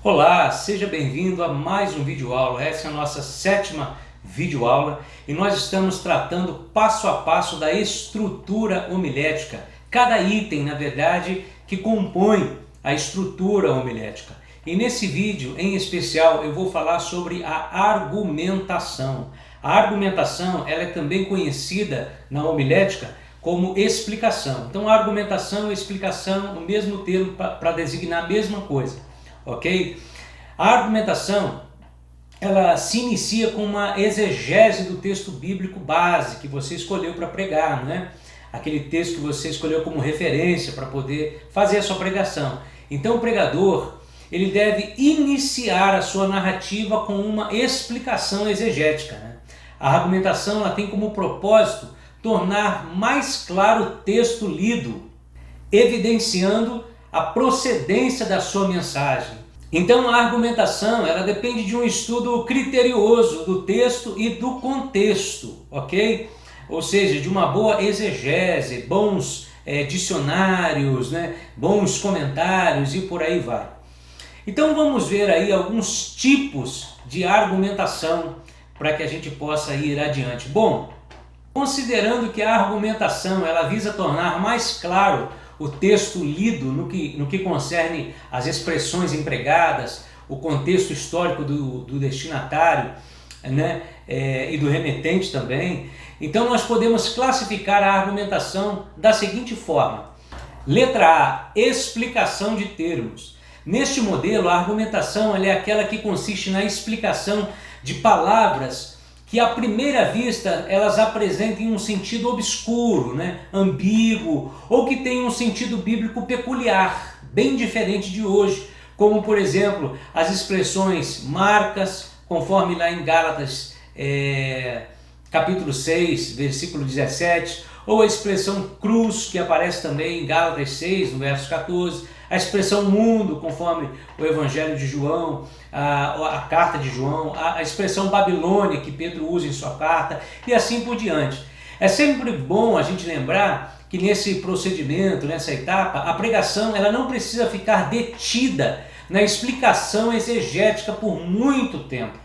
Olá, seja bem-vindo a mais um videoaula. Essa é a nossa sétima videoaula e nós estamos tratando passo a passo da estrutura homilética. Cada item, na verdade, que compõe a estrutura homilética. E nesse vídeo, em especial, eu vou falar sobre a argumentação. A argumentação, ela é também conhecida na homilética como explicação. Então, a argumentação e explicação, o mesmo termo para designar a mesma coisa. Ok? A argumentação, ela se inicia com uma exegese do texto bíblico base que você escolheu para pregar, não é? Aquele texto que você escolheu como referência para poder fazer a sua pregação. Então o pregador, ele deve iniciar a sua narrativa com uma explicação exegética, né? A argumentação, ela tem como propósito tornar mais claro o texto lido, evidenciando a procedência da sua mensagem. Então a argumentação, ela depende de um estudo criterioso do texto e do contexto, ok? Ou seja, de uma boa exegese, bons dicionários, né? Bons comentários e por aí vai. Então vamos ver aí alguns tipos de argumentação para que a gente possa ir adiante. Bom, considerando que a argumentação, ela visa tornar mais claro o texto lido no que concerne as expressões empregadas, o contexto histórico do destinatário, né, e do remetente também. Então nós podemos classificar a argumentação da seguinte forma. Letra A, explicação de termos. Neste modelo, a argumentação é aquela que consiste na explicação de palavras que à primeira vista elas apresentem um sentido obscuro, né, ambíguo, ou que tenham um sentido bíblico peculiar, bem diferente de hoje, como por exemplo as expressões marcas, conforme lá em Gálatas capítulo 6, versículo 17, ou a expressão cruz, que aparece também em Gálatas 6, no verso 14, a expressão mundo, conforme o Evangelho de João, a carta de João, a expressão Babilônia, que Pedro usa em sua carta, e assim por diante. É sempre bom a gente lembrar que nesse procedimento, nessa etapa, a pregação ela não precisa ficar detida na explicação exegética por muito tempo.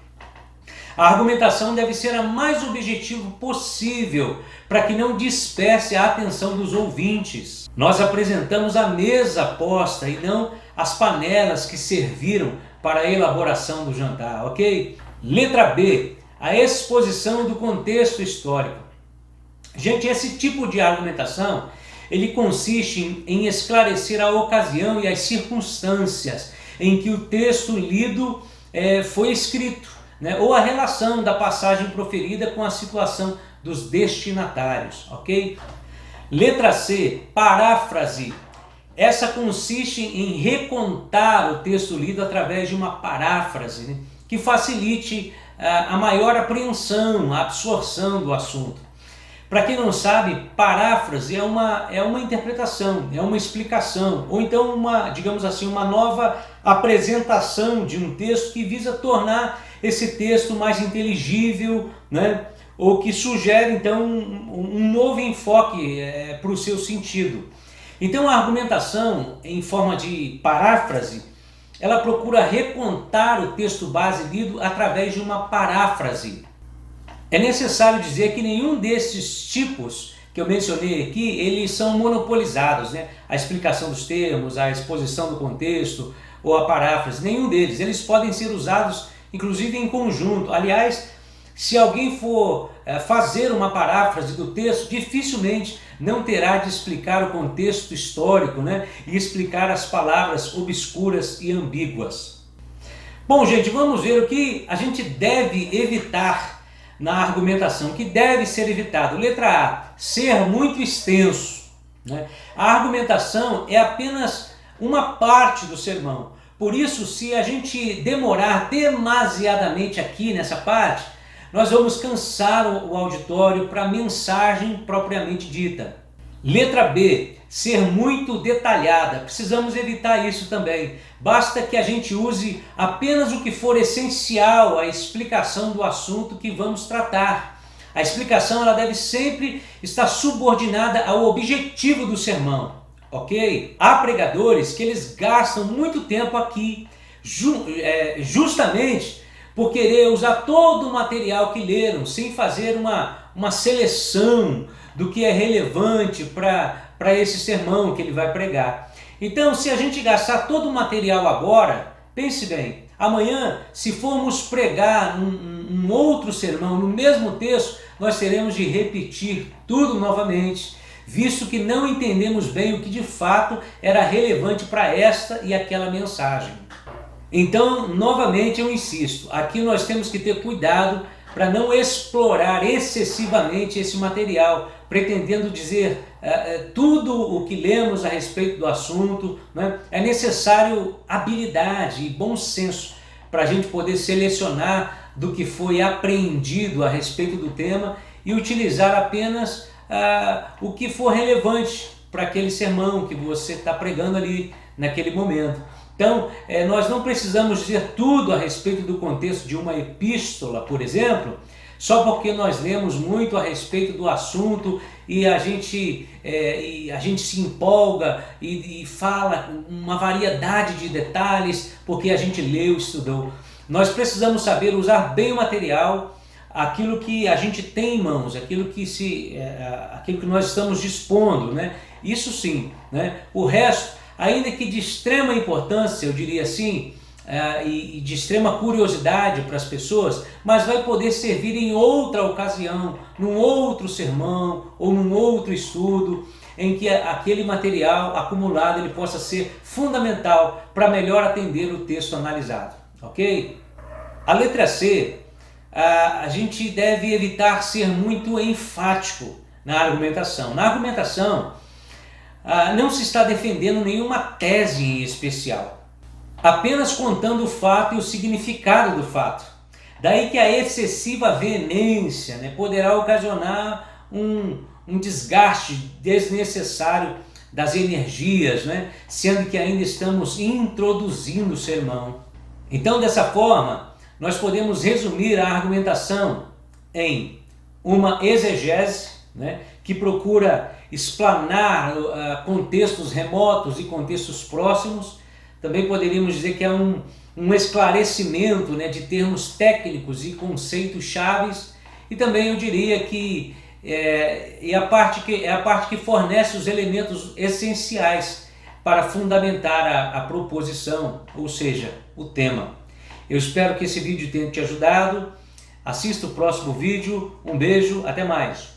A argumentação deve ser a mais objetiva possível para que não disperse a atenção dos ouvintes. Nós apresentamos a mesa posta e não as panelas que serviram para a elaboração do jantar, ok? Letra B, a exposição do contexto histórico. Gente, esse tipo de argumentação, ele consiste em esclarecer a ocasião e as circunstâncias em que o texto lido foi escrito, né? Ou a relação da passagem proferida com a situação dos destinatários, ok? Letra C, paráfrase. Essa consiste em recontar o texto lido através de uma paráfrase, né, que facilite a maior apreensão, a absorção do assunto. Para quem não sabe, paráfrase é uma interpretação, é uma explicação, ou então digamos assim, uma nova apresentação de um texto que visa tornar esse texto mais inteligível, né? Ou que sugere então um novo enfoque para o seu sentido. Então a argumentação em forma de paráfrase, ela procura recontar o texto base lido através de uma paráfrase. É necessário dizer que nenhum desses tipos que eu mencionei aqui, eles são monopolizados, né? A explicação dos termos, a exposição do contexto ou a paráfrase, nenhum deles. Eles podem ser usados inclusive em conjunto. Aliás, se alguém for fazer uma paráfrase do texto, dificilmente não terá de explicar o contexto histórico, né? E explicar as palavras obscuras e ambíguas. Bom, gente, vamos ver o que a gente deve evitar na argumentação, o que deve ser evitado. Letra A, ser muito extenso, né? A argumentação é apenas uma parte do sermão. Por isso, se a gente demorar demasiadamente aqui nessa parte, nós vamos cansar o auditório para a mensagem propriamente dita. Letra B, ser muito detalhada. Precisamos evitar isso também. Basta que a gente use apenas o que for essencial à explicação do assunto que vamos tratar. A explicação ela deve sempre estar subordinada ao objetivo do sermão, ok? Há pregadores que eles gastam muito tempo aqui justamente por querer usar todo o material que leram, sem fazer uma seleção do que é relevante para esse sermão que ele vai pregar. Então, se a gente gastar todo o material agora, pense bem, amanhã, se formos pregar um outro sermão no mesmo texto, nós teremos de repetir tudo novamente, visto que não entendemos bem o que de fato era relevante para esta e aquela mensagem. Então, novamente eu insisto, aqui nós temos que ter cuidado para não explorar excessivamente esse material, pretendendo dizer tudo o que lemos a respeito do assunto, né? É necessário habilidade e bom senso para a gente poder selecionar do que foi aprendido a respeito do tema e utilizar apenas o que for relevante para aquele sermão que você está pregando ali naquele momento. Então, nós não precisamos dizer tudo a respeito do contexto de uma epístola, por exemplo, só porque nós lemos muito a respeito do assunto e a gente se empolga e fala uma variedade de detalhes porque a gente leu, estudou. Nós precisamos saber usar bem o material, aquilo que a gente tem em mãos, aquilo que nós estamos dispondo, né? Isso sim, né? O resto, ainda que de extrema importância, eu diria assim, e de extrema curiosidade para as pessoas, mas vai poder servir em outra ocasião, num outro sermão ou num outro estudo, em que aquele material acumulado ele possa ser fundamental para melhor atender o texto analisado, ok? A letra C, a gente deve evitar ser muito enfático na argumentação. Na argumentação, não se está defendendo nenhuma tese em especial, apenas contando o fato e o significado do fato. Daí que a excessiva veemência, né, poderá ocasionar um desgaste desnecessário das energias, né, sendo que ainda estamos introduzindo o sermão. Então, dessa forma, nós podemos resumir a argumentação em uma exegese, né, que procura explanar contextos remotos e contextos próximos. Também poderíamos dizer que é um esclarecimento, né, de termos técnicos e conceitos chaves. E também eu diria que é a parte que fornece os elementos essenciais para fundamentar a proposição, ou seja, o tema. Eu espero que esse vídeo tenha te ajudado. Assista o próximo vídeo. Um beijo, até mais.